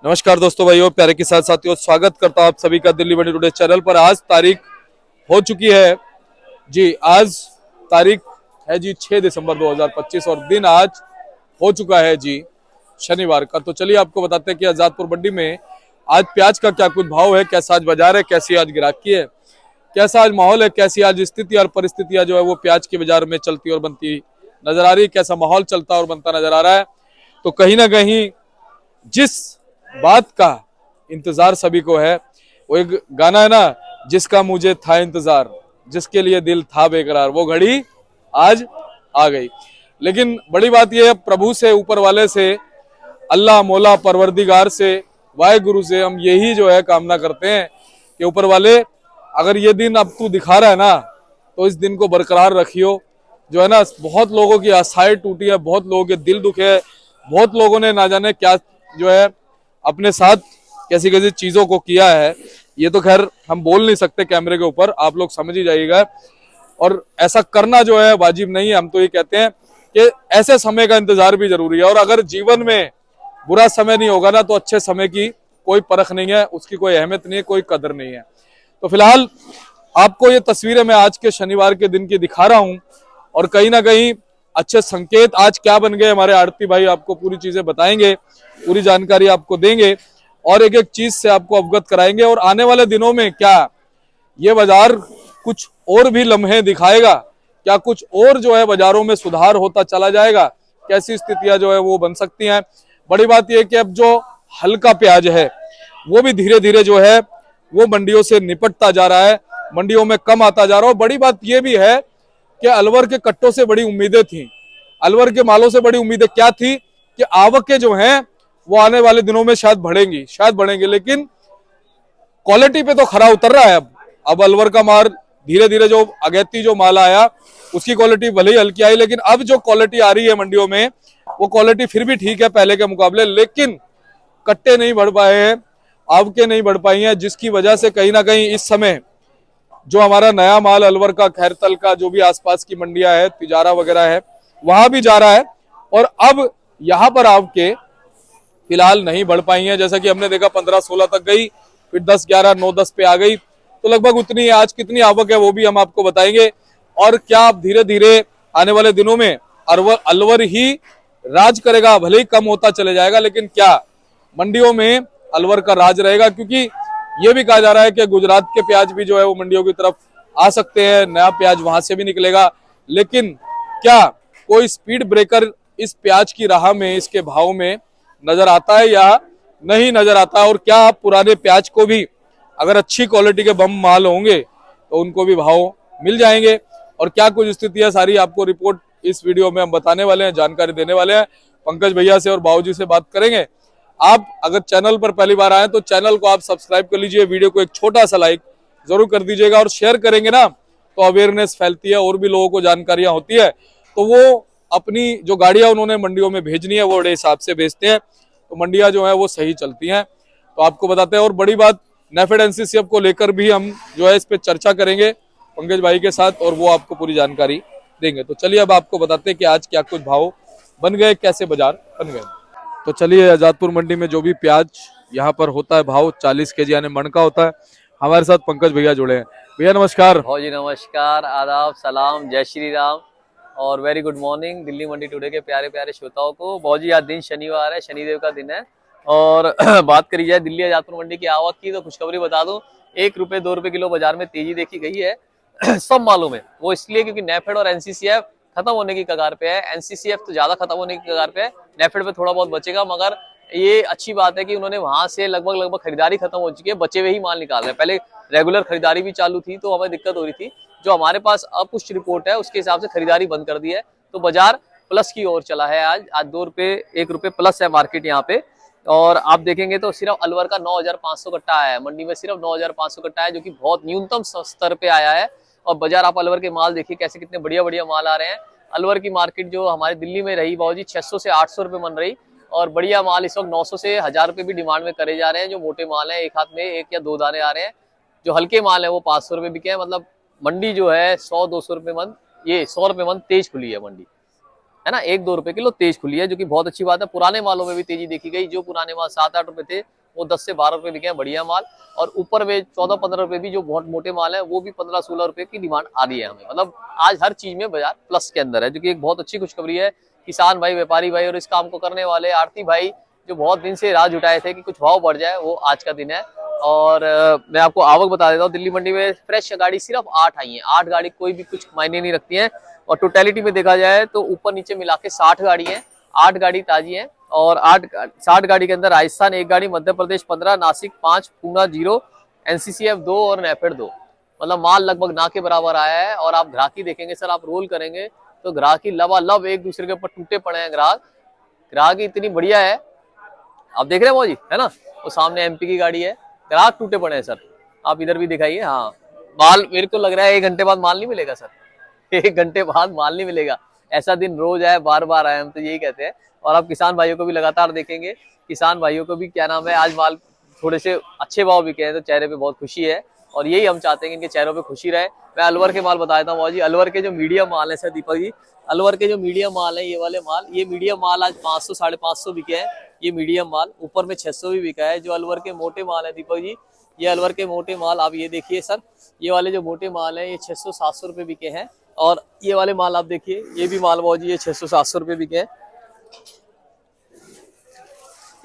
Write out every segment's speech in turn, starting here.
नमस्कार दोस्तों, भाइयों, प्यारे के साथ साथियों, स्वागत करता हूं आप सभी का दिल्ली मंडी टुडे चैनल पर। आज तारीख हो चुकी है जी, आज तारीख है जी 6 दिसंबर 2025 और दिन आज हो चुका है जी शनिवार का। तो चलिए आपको बताते हैं कि आजादपुर मंडी में आज प्याज का क्या कुछ भाव है, कैसा आज बाजार है, कैसी आज गिराकी है, कैसा आज माहौल है, कैसी आज स्थिति और परिस्थितियां जो है वो प्याज के बाजार में चलती और बनती नजर आ रही है, कैसा माहौल चलता और बनता नजर आ रहा है। तो कहीं ना कहीं जिस बात का इंतजार सभी को है, वो एक गाना है ना, जिसका मुझे था इंतजार, जिसके लिए दिल था बेकरार, वो घड़ी आज आ गई। लेकिन बड़ी बात यह है, प्रभु से, ऊपर वाले से, अल्लाह मौला परवरदिगार से, वाहे गुरु से हम यही जो है कामना करते हैं कि ऊपर वाले अगर ये दिन अब तू दिखा रहा है ना, तो इस दिन को बरकरार रखियो। जो है ना, बहुत लोगों की आशाएं टूटी है, बहुत लोगों के दिल दुखे है, बहुत लोगों ने ना जाने क्या जो है अपने साथ कैसी कैसी चीजों को किया है। ये तो खैर हम बोल नहीं सकते कैमरे के ऊपर, आप लोग समझ ही जाइएगा। और ऐसा करना जो है वाजिब नहीं है। हम तो ये कहते हैं कि ऐसे समय का इंतजार भी जरूरी है, और अगर जीवन में बुरा समय नहीं होगा ना, तो अच्छे समय की कोई परख नहीं है, उसकी कोई अहमियत नहीं है, कोई कदर नहीं है। तो फिलहाल आपको ये तस्वीरें मैं आज के शनिवार के दिन की दिखा रहा हूं, और कहीं ना कहीं अच्छे संकेत आज क्या बन गए, हमारे आड़ती भाई आपको पूरी चीजें बताएंगे, पूरी जानकारी आपको देंगे और एक एक चीज से आपको अवगत कराएंगे। और आने वाले दिनों में क्या ये बाजार कुछ और भी लम्हे दिखाएगा, क्या कुछ और जो है बाजारों में सुधार होता चला जाएगा, कैसी स्थितियां जो है वो बन सकती हैं। बड़ी बात यह कि अब जो हल्का प्याज है वो भी धीरे धीरे जो है वो मंडियों से निपटता जा रहा है, मंडियों में कम आता जा रहा है। बड़ी बात यह भी है कि अलवर के कट्टों से बड़ी उम्मीदें थी, अलवर के मालों से बड़ी उम्मीदें क्या थी कि आवकें जो हैं वो आने वाले दिनों में शायद बढ़ेंगी, लेकिन क्वालिटी पे तो खरा उतर रहा है। अब अलवर का माल धीरे धीरे जो अगैती जो माल आया उसकी क्वालिटी भले ही हल्की आई, लेकिन अब जो क्वालिटी आ रही है मंडियों में वो क्वालिटी फिर भी ठीक है पहले के मुकाबले, लेकिन कट्टे नहीं बढ़ पाए हैं, आवकें नहीं बढ़ पाई हैं, जिसकी वजह से कहीं ना कहीं इस समय जो हमारा नया माल अलवर का, खैरतल का, जो भी आसपास की मंडियां है, तिजारा वगैरह है, वहां भी जा रहा है। और अब यहां पर आवके फिलहाल नहीं बढ़ पाई हैं। जैसा कि हमने देखा 15-16 तक गई, फिर 10-11, 9-10 पे आ गई, तो लगभग उतनी है। आज कितनी आवक है वो भी हम आपको बताएंगे। और क्या आप धीरे धीरे आने वाले दिनों में अलवर ही राज करेगा, भले ही कम होता चले जाएगा, लेकिन क्या मंडियों में अलवर का राज रहेगा? क्योंकि ये भी कहा जा रहा है कि गुजरात के प्याज भी जो है वो मंडियों की तरफ आ सकते हैं, नया प्याज वहां से भी निकलेगा। लेकिन क्या कोई स्पीड ब्रेकर इस प्याज की राह में, इसके भाव में नजर आता है या नहीं नजर आता? और क्या आप पुराने प्याज को भी, अगर अच्छी क्वालिटी के बम माल होंगे तो उनको भी भाव मिल जाएंगे? और क्या कुछ स्थितियां, सारी आपको रिपोर्ट इस वीडियो में हम बताने वाले हैं, जानकारी देने वाले हैं। पंकज भैया से और बाबूजी से बात करेंगे। आप अगर चैनल पर पहली बार आए तो चैनल को आप सब्सक्राइब कर लीजिए, वीडियो को एक छोटा सा लाइक जरूर कर दीजिएगा, और शेयर करेंगे ना तो अवेयरनेस फैलती है और भी लोगों को जानकारियां होती है। तो वो अपनी जो गाड़ियां उन्होंने मंडियों में भेजनी है वो बड़े हिसाब से भेजते हैं, तो मंडियां जो है वो सही चलती हैं। तो आपको बताते हैं। और बड़ी बात, नेफेड एनसीसीएफ को लेकर भी हम जो है इस पे चर्चा करेंगे पंकज भाई के साथ, और वो आपको पूरी जानकारी देंगे। तो चलिए अब आपको बताते हैं कि आज क्या कुछ भाव बन गए, कैसे बाजार बन गए। तो चलिए, आजादपुर मंडी में जो भी प्याज यहाँ पर होता है भाव 40 केजी यानी मन का होता है। हमारे साथ पंकज भैया जुड़े हैं। भैया नमस्कार। भाव जी नमस्कार, आदाब, सलाम, जय श्री राम और वेरी गुड मॉर्निंग दिल्ली मंडी टुडे के प्यारे प्यारे श्रोताओं को। भाव जी आज दिन शनिवार है, शनिदेव का दिन है, और बात करी जाए दिल्ली आजादपुर मंडी की आवक की तो खुशखबरी बता दूं, 1 रुपए 2 रुपए किलो बाजार में तेजी देखी गई है सब मालूम है। वो इसलिए क्योंकि नेफेड और एनसीसीएफ खत्म होने की कगार पे है। एनसीसीएफ तो ज्यादा खत्म होने की कगार पे है, नेफेड पे थोड़ा बहुत बचेगा, मगर ये अच्छी बात है कि उन्होंने वहां से लगभग खरीदारी खत्म हो चुकी है, बचे हुए ही माल निकाल रहे हैं। पहले रेगुलर खरीदारी भी चालू थी तो हमें दिक्कत हो रही थी। जो हमारे पास अपुष्ट रिपोर्ट है उसके हिसाब से खरीदारी बंद कर दी है, तो बाजार प्लस की ओर चला है। आज 2 रुपए 1 रुपए प्लस है मार्केट यहाँ पे। और आप देखेंगे तो सिर्फ अलवर का 9,500 कट्टा आया है, मंडी में सिर्फ 9,500 कट्टा है, जो कि बहुत न्यूनतम स्तर पे आया है। और बाजार आप अलवर के माल देखिए कैसे, कितने बढ़िया बढ़िया माल आ रहे हैं। अलवर की मार्केट जो हमारे दिल्ली में रही बाबूजी 600 से 800 रुपए मन रही, और बढ़िया माल इस वक्त 900 से 1000 रुपए भी डिमांड में करे जा रहे हैं। जो मोटे माल है एक हाथ में 1 या 2 दाने आ रहे हैं, जो हल्के माल है वो 500 रुपए बिके हैं। मतलब मंडी जो है 100-200 रुपए मन, ये 100 रुपए मन तेज खुली है मंडी। है ना, 1-2 रुपए किलो तेज खुली है, जो कि बहुत अच्छी बात है। पुराने मालों में भी तेजी देखी गई, जो पुराने माल 7-8 रुपए थे वो 10 से 12 रुपए बिके हैं, बढ़िया माल। और ऊपर में 14-15 रुपए भी जो बहुत मोटे माल है वो भी 15-16 रुपए की डिमांड आ रही है हमें। मतलब आज हर चीज में बाजार प्लस के अंदर है, जो कि एक बहुत अच्छी खुशखबरी है। किसान भाई, व्यापारी भाई और इस काम को करने वाले आड़ती भाई जो बहुत दिन से राह जुटाए थे कि कुछ भाव बढ़ जाए, वो आज का दिन है। और मैं आपको आवक बता देता हूँ, दिल्ली मंडी में फ्रेश गाड़ी सिर्फ 8 आई है। 8 गाड़ी कोई भी कुछ मायने नहीं रखती है। और टोटलिटी में देखा जाए तो ऊपर नीचे मिला के 60 गाड़ी है, 8 गाड़ी ताजी है। और 60 गाड़ी के अंदर राजस्थान 1 गाड़ी, मध्य प्रदेश 15, नासिक 5, पूना 0, एनसीसीएफ 2 और नेफेड 2। मतलब माल लगभग ना के बराबर आया है। और आप ग्राहकी देखेंगे सर, आप रोल करेंगे तो ग्राहकी लबालब एक दूसरे के ऊपर टूटे पड़े हैं। ग्राहकी इतनी बढ़िया है, आप देख रहे हैं मौजी, है ना, वो सामने एमपी की गाड़ी है, ग्राहक टूटे पड़े हैं सर। आप इधर भी दिखाइए। हाँ, माल मेरे को लग रहा है 1 घंटे बाद माल नहीं मिलेगा सर, 1 घंटे बाद माल नहीं मिलेगा। ऐसा दिन रोज आए, बार बार आए, हम तो यही कहते हैं। और आप किसान भाइयों को भी लगातार देखेंगे, किसान भाइयों को भी क्या नाम है, आज माल थोड़े से अच्छे भाव बिके हैं तो चेहरे पे बहुत खुशी है। और यही हम चाहते हैं कि इनके चेहरों पे खुशी रहे। मैं अलवर के माल बता देता हूँ मौजी, अलवर के जो मीडियम माल है सर दीपक जी, अलवर के जो मीडियम माल है, ये वाले माल, ये मीडियम माल आज 500 550 बिके हैं। ये मीडियम माल ऊपर में 600 भी बिका है। जो अलवर के मोटे माल है दीपक जी, ये अलवर के मोटे माल आप ये देखिए सर, ये वाले जो मोटे माल है ये 600-700 रुपए बिके हैं। और ये वाले माल आप देखिए, ये भी माल मौजी, ये 600-700 रुपए बिके हैं।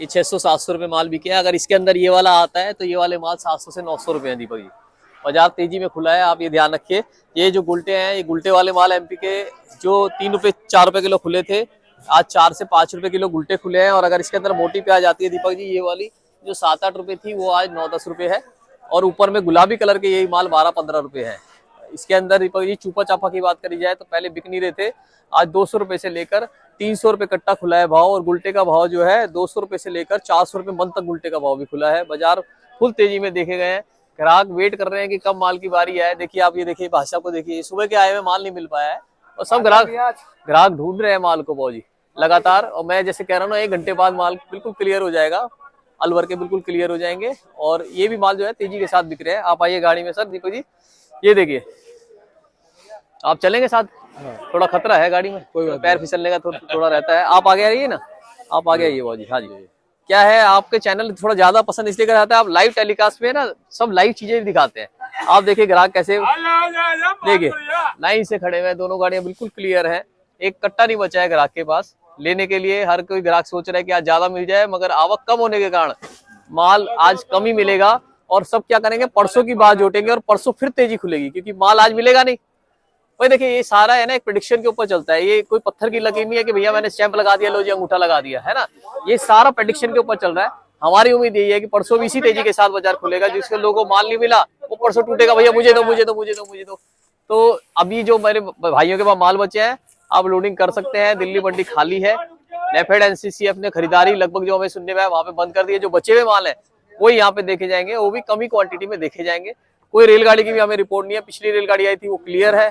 ये 600-700 रुपए माल बिके हैं। अगर इसके अंदर ये वाला आता है तो ये वाले माल 700 से 900 रुपए हैं दीपक जी। बाजार तेजी में खुला है, आप ये ध्यान रखिए। ये जो गुलटे हैं, ये गुलटे वाले माल एमपी के जो 3 रुपए 4 रुपए किलो खुले थे, आज 4 से 5 रुपए किलो गुलटे खुले हैं। और अगर इसके अंदर मोटी प्याज आती है दीपक जी, ये वाली जो 7-8 रुपए थी वो आज 9-10 रुपए है। और ऊपर में गुलाबी कलर के यही माल 12-15 रुपए है। इसके अंदर दीपक जी चूपा चापा की बात करी जाए तो पहले बिक नहीं रहे थे, आज 200 रुपए से लेकर 300 रुपए कट्टा खुला है भाव। और गुलटे का भाव जो है 200 रुपए से लेकर 400 रुपए मन तक गुलटे का भाव भी खुला है। बाजार फुल तेजी में देखे गए हैं, ग्राहक वेट कर रहे हैं कि कब माल की बारी आए। देखिए आप ये देखिए, भाई साहब को देखिए, सुबह के आए हुए माल नहीं मिल पाया है और सब ग्राहक ढूंढ रहे हैं माल को भाजी लगातार। और मैं जैसे कह रहा हूँ ना, 1 घंटे बाद माल बिल्कुल क्लियर हो जाएगा, अलवर के बिल्कुल क्लियर हो जाएंगे। और ये भी माल जो है तेजी के साथ बिक रहे हैं। आप आइए गाड़ी में सर दीपक जी, ये देखिए, आप चलेंगे साथ, थोड़ा खतरा है गाड़ी में, कोई पैर फिसलने का थोड़ा रहता है। आप आगे आइए ना, आप आगे आइए भाजी। हाँ जी, क्या है, आपके चैनल थोड़ा ज्यादा पसंद इसलिए कर जाता है, आप लाइव टेलीकास्ट में ना सब लाइव चीजें दिखाते हैं। आप देखिए ग्राहक कैसे, देखिए लाइन से खड़े हुए हैं, दोनों गाड़ियां बिल्कुल क्लियर है, एक कट्टा नहीं बचा है ग्राहक के पास लेने के लिए। हर कोई ग्राहक सोच रहा है कि आज ज्यादा मिल जाए, मगर आवक कम होने के कारण माल आज कम ही मिलेगा। और सब क्या करेंगे, परसों की बात जोटेंगे और परसों फिर तेजी खुलेगी, क्योंकि माल आज मिलेगा नहीं। भाई देखिए, ये सारा है ना एक प्रेडिक्शन के ऊपर चलता है, ये कोई पत्थर की लकीर नहीं है कि भैया मैंने स्टैंप लगा दिया, लो जी अंगूठा लगा दिया, है ना। ये सारा प्रेडिक्शन के ऊपर चल रहा है। हमारी उम्मीद यही है कि परसों भी इसी तेजी के साथ बाजार खुलेगा। जिसके लोगों को माल नहीं मिला वो परसों टूटेगा, भैया मुझे दो मुझे दो मुझे दो मुझे दो। तो अभी जो मेरे भाइयों के पास माल बचे हैं, आप लोडिंग कर सकते हैं। दिल्ली मंडी खाली है। नेफेड एनसीसीएफ ने खरीदारी लगभग जो हमें सुनने में है वहां पे बंद कर दी है। जो बचे हुए माल है वो यहाँ पे देखे जाएंगे, वो भी कमी क्वांटिटी में देखे जाएंगे। कोई रेलगाड़ी की भी हमें रिपोर्ट नहीं है, पिछली रेलगाड़ी आई थी वो क्लियर है।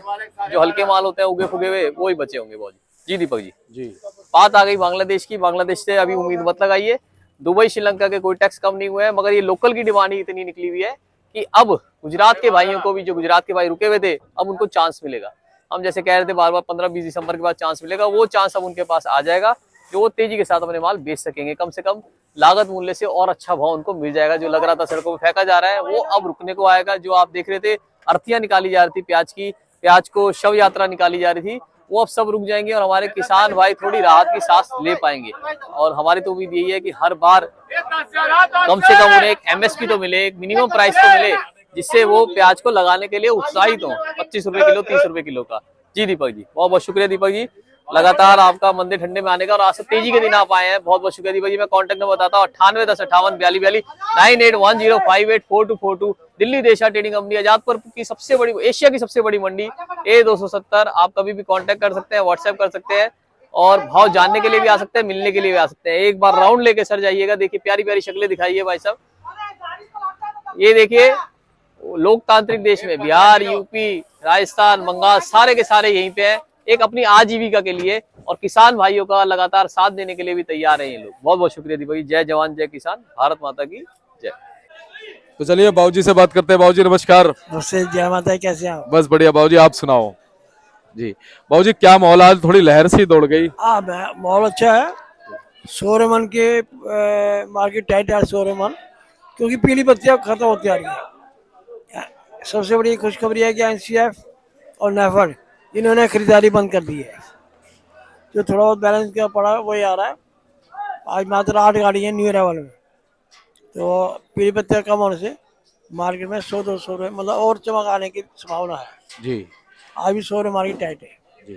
जो हल्के माल होते हैं उगे फुगे हुए वो ही बचे होंगे बहुत। जी दीपक जी, बात आ गई बांग्लादेश की। बांग्लादेश से अभी उम्मीद मत लगाइए, दुबई श्रीलंका के कोई टैक्स कम नहीं हुए हैं, मगर ये लोकल की डिमांड ही इतनी निकली हुई है कि अब गुजरात के भाइयों को भी, जो गुजरात के भाई रुके हुए थे, अब उनको चांस मिलेगा। हम जैसे कह रहे थे बार बार 15-20 दिसंबर के बाद चांस मिलेगा, वो चांस अब उनके पास आ जाएगा, जो वो तेजी के साथ अपने माल बेच सकेंगे। कम से कम लागत मूल्य से और अच्छा भाव उनको मिल जाएगा। जो लग रहा था सड़कों पे फेंका जा रहा है वो अब रुकने को आएगा। जो आप देख रहे थे अर्थियां निकाली जा रही थी प्याज की, प्याज को शव यात्रा निकाली जा रही थी, वो अब सब रुक जाएंगे और हमारे किसान भाई थोड़ी राहत की सांस ले पाएंगे। और हमारी तो उम्मीद यही है कि हर बार कम से कम उन्हें एक एमएसपी तो मिले, एक मिनिमम प्राइस तो मिले, जिससे वो प्याज को लगाने के लिए उत्साहित हो। 25 रुपए किलो, 30 रुपए किलो का। जी दीपक जी, बहुत बहुत शुक्रिया दीपक जी, लगातार आपका मंदिर ठंडे में आने का। और आज से तेजी के दिन आप आए हैं, बहुत बहुत शुक्रिया दीपक जी। मैं कॉन्टैक्ट नंबर बताता हूँ 9810584242 98105242। दिल्ली देशा ट्रेडिंग कंपनी, आजादपुर की सबसे बड़ी, एशिया की सबसे बड़ी मंडी A270। आप कभी भी कांटेक्ट कर सकते हैं, व्हाट्सएप कर सकते हैं और भाव जानने के लिए भी आ सकते हैं, मिलने के लिए भी आ सकते हैं। एक बार राउंड लेके सर जाइएगा। देखिए प्यारी प्यारी शक्लें दिखाइए भाई साहब। ये देखिए लोकतांत्रिक देश में बिहार, यूपी, राजस्थान, बंगाल सारे के सारे यहीं पे हैं, एक अपनी आजीविका के लिए और किसान भाइयों का लगातार साथ देने के लिए भी तैयार हैं ये लोग। बहुत बहुत शुक्रिया दीपक जी। जय जवान जय किसान, भारत माता की जय। तो चलिए बाबूजी से बात करते हैं। बाबूजी नमस्कार। नमस्ते, जय माता, कैसे आप? बस बढ़िया बाबूजी, आप सुनाओ। जी बाबूजी, क्या माहौल, आज थोड़ी लहर सी दौड़ गई। हाँ माहौल अच्छा है। सोरेमन के मार्केट टाइट है सोरेमन, क्योंकि पीली बत्तियां खत्म होती आ रही है। सबसे बड़ी खुशखबरी है कि एनसीएफ और नेफेड इन्होंने खरीदारी बंद कर दी है। जो थोड़ा बहुत बैलेंस क्या पड़ा है वही आ रहा है। आज मात्र 8 गाड़ी है न्यू अराइवल में, तो पीली बत्तियां कम होने से मार्केट में 100-200 मतलब और चमक आने की संभावना है। जी आज भी शोर मार्केट टाइट है। जी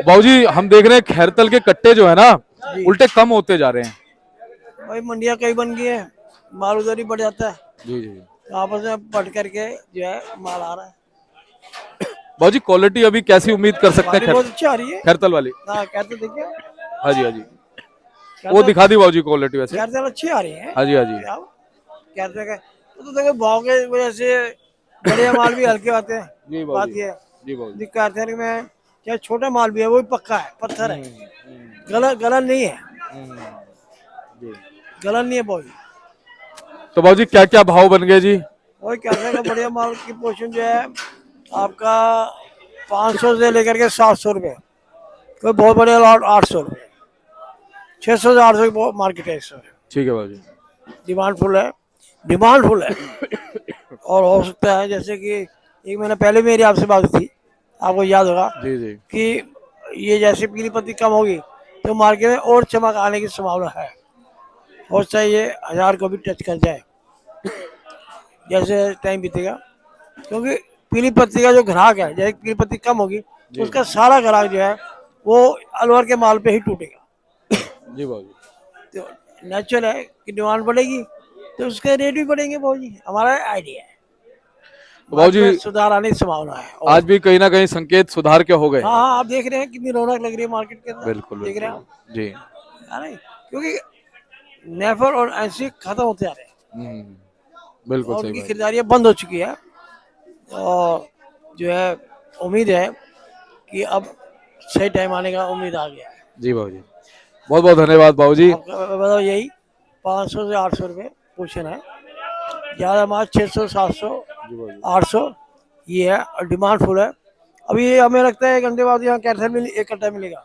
बाबूजी, हम देख रहे हैं खैरतल के कट्टे जो है ना, जी उल्टे कम होते जा रहे हैं। भाई मंडियाँ कई बन गई है, माल उधर ही बढ़ जाता है, जी जी तो आपस में बढ़ करके जो है माल आ रहा है। बाबूजी, क्वालिटी अभी कैसी उम्मीद कर सकते हमारी हैं बहुत अच्छी आ रही है। खैरतल वाली? हाँ कहते देखिए, हाँ जी, हाँ जी, वो कहते दिखा दी बाबूजी क्वालिटी वैसे। कहते अच्छी आ रही है। हाँ जी, हाँ जी, कहते का तो देखो भाव के वजह से बढ़िया माल भी हल्के आते हैं। जी बात बाबूजी, ये है जी बाबूजी। कहते में चाहे छोटा माल भी है वो भी पक्का है, पत्थर है, गलन नहीं है, जी गलन नहीं है भाई। तो बाबूजी, क्या क्या भाव बन गए जी? वही कहते हैं बढ़िया माल की पोर्शन जो है आपका 500 से लेकर के 700 रुपये, कोई बहुत बढ़िया लॉट 800 रुपये, 600 से 800 की मार्केट है इस समय। ठीक है बाबूजी। डिमांड फुल है, डिमांड फुल है। और हो सकता है जैसे कि 1 महीना पहले मेरी आपसे बात थी, आपको याद होगा जी जी कि ये जैसे पीली पत्ती कम होगी तो मार्केट में और चमक आने की संभावना है। हो सकता है ये 1000 को भी टच कर जाए जैसे टाइम बीतेगा, क्योंकि पीली पत्ती का जो ग्राहक है, जैसे पीली पत्ती कम होगी तो उसका सारा ग्राहक जो है वो अलवर के माल पे ही टूटेगा। जी बाबूजी। तो नेचुरल है कि डिमांड बढ़ेगी तो उसके रेट भी बढ़ेंगे। बहुत जी हमारा आइडिया है, तो बाबूजी, मार्केट में सुधार आने की संभावना है। और आज भी कहीं ना कहीं संकेत सुधार के हो गए। हाँ हाँ, आप देख रहे हैं कितनी रौनक लग रही है मार्केट के अंदर, बिल्कुल देख रहे हैं आप, बिल्कुल जी। है ना? क्योंकि नेफर और ऐसी खत्म होते जा रहे हैं बिल्कुल और सही उनकी बात। खरीदारियाँ बंद हो चुकी है। और जो है उम्मीद है कि अब सही टाइम आने का उम्मीद आ गया है। जी बाबूजी, बहुत बहुत धन्यवाद बाबूजी। आपका बताओ यही 500 से 800 रुपये पोर्शन है, ज़्यादा माल 600 700 जी बाबूजी। 800 ये है, और डिमांड फुल है। अभी हमें लगता है 1 घंटे बाद यहाँ कैंसर में एक कट्टा मिलेगा।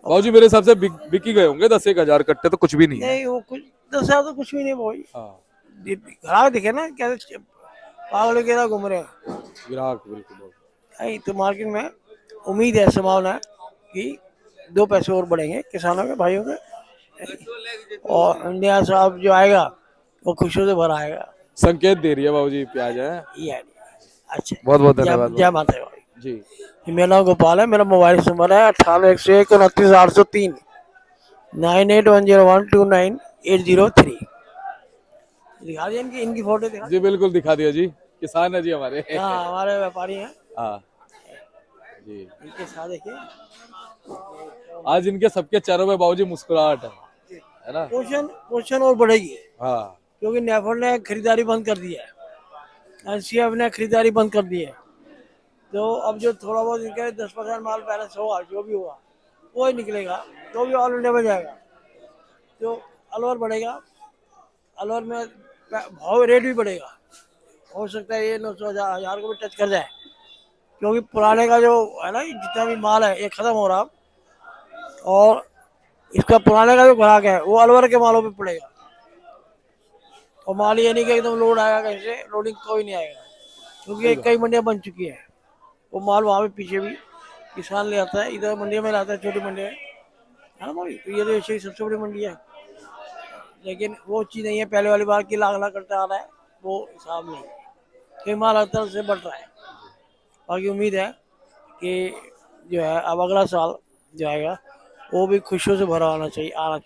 बाबूजी, मेरे हिसाब से बिक ही गए होंगे 10-1 हजार कट्टे, तो कुछ भी नहीं है। नहीं वो कुछ 10,000 तो कुछ भी नहीं भाई। हाँ, ग्राहक दिखे ना कैसे पागल के घूम रहे हैं। ग्राहक बिल्कुल बाबूजी। नहीं तो मार्केट में उम्मीद है, संभावना है कि 2 पैसे और बढ़ेंगे किसानों के, भाइयों के। और इंडिया साहब जो आएगा वो खुशियों से भरा आएगा। संकेत दे रही है बाबूजी प्याज है। ये है। अच्छा, बहुत बहुत धन्यवाद जय माता दी भाई। जी। मेरा नाम गोपाल है, मेरा मोबाइल नंबर है 9801 9810129803। दिखा दिया इनकी फोटो दिखा। जी बिल्कुल दिखा दिया जी, किसान है जी हमारे। हाँ हमारे व्यापारी हैं हाँ जी। इनके साथ देखिए। आज इनके सबके चेहरों पे बाबूजी मुस्कुराहट है ना? पोर्शन और बढ़ेगी, हाँ क्योंकि नेफर ने खरीदारी बंद कर दी है, एनसीएफ ने खरीदारी बंद कर दी है। तो अब जो थोड़ा बहुत इनके 10% माल बैलेंस होगा, जो भी होगा वो ही निकलेगा, तो भी ऑल इंडिया में जाएगा। तो अलवर बढ़ेगा, अलवर में भाव रेट भी बढ़ेगा। हो सकता है ये 900 1000 को भी टच कर जाए, क्योंकि पुराने का जो है ना जितना भी माल है ये खत्म हो रहा, और इसका पुराने का जो ग्राहक है वो अलवर के मालों पे पड़ेगा। और माल ये नहीं कि एकदम लोड आएगा कहीं से, लोडिंग कोई नहीं आएगा, क्योंकि कई मंडियां बन चुकी है। वो माल वहाँ पे पीछे भी किसान ले आता है, इधर मंडियों में लाता है, छोटी मंडी है ना भाई। तो ये तो एशिया की सबसे बड़ी मंडी है, लेकिन वो चीज़ नहीं है पहले वाली बार की लाख लाख कट्टा आ रहा है, वो हिसाब नहीं है। कई माल हर तरह से बढ़ रहा है। बाकी उम्मीद है कि जो है अब अगला साल जो आएगा वो भी खुशियों से भरा आना चाहिए अब।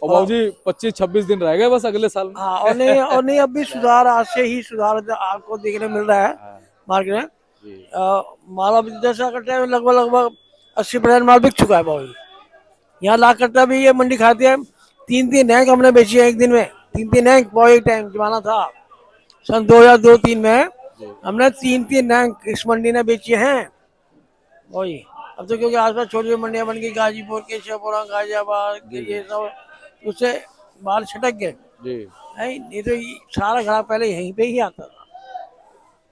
और बाबूजी 25-26 दिन रह गए बस अगले साल में। हाँ और नहीं अब भी सुधार, आज से ही सुधार आपको देखने मिल रहा है मार्केट में। माल अभी 10 कट्टे में लगभग 80% माल बिक चुका है भाई। यहाँ लाख कट्टा भी ये मंडी खाती है। 3-3 रैंक हमने बेची है एक दिन में, 3-3 रैंक। बहुत एक टाइम जमाना था सन 2002-3 में, हमने 3-3 रैंक इस मंडी ने बेची हैं वही। अब तो क्योंकि आसपास छोटी छोटी मंडियां बन गई, गाजीपुर, केशवपुरा, गाजियाबाद, ये सब, उससे माल छटक गए। जी नहीं तो सारा ग्राहक पहले यहीं पे ही आता था।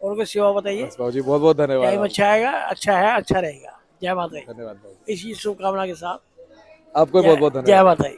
और कोई सेवा बताइए। बस बाबू जी बहुत बहुत धन्यवाद टाइम अच्छा आएगा, अच्छा है, अच्छा रहेगा। जय माता दी। धन्यवाद बाबू। इसी शुभकामना के साथ आपको बहुत बहुत जय धन्यवाद। माता दी।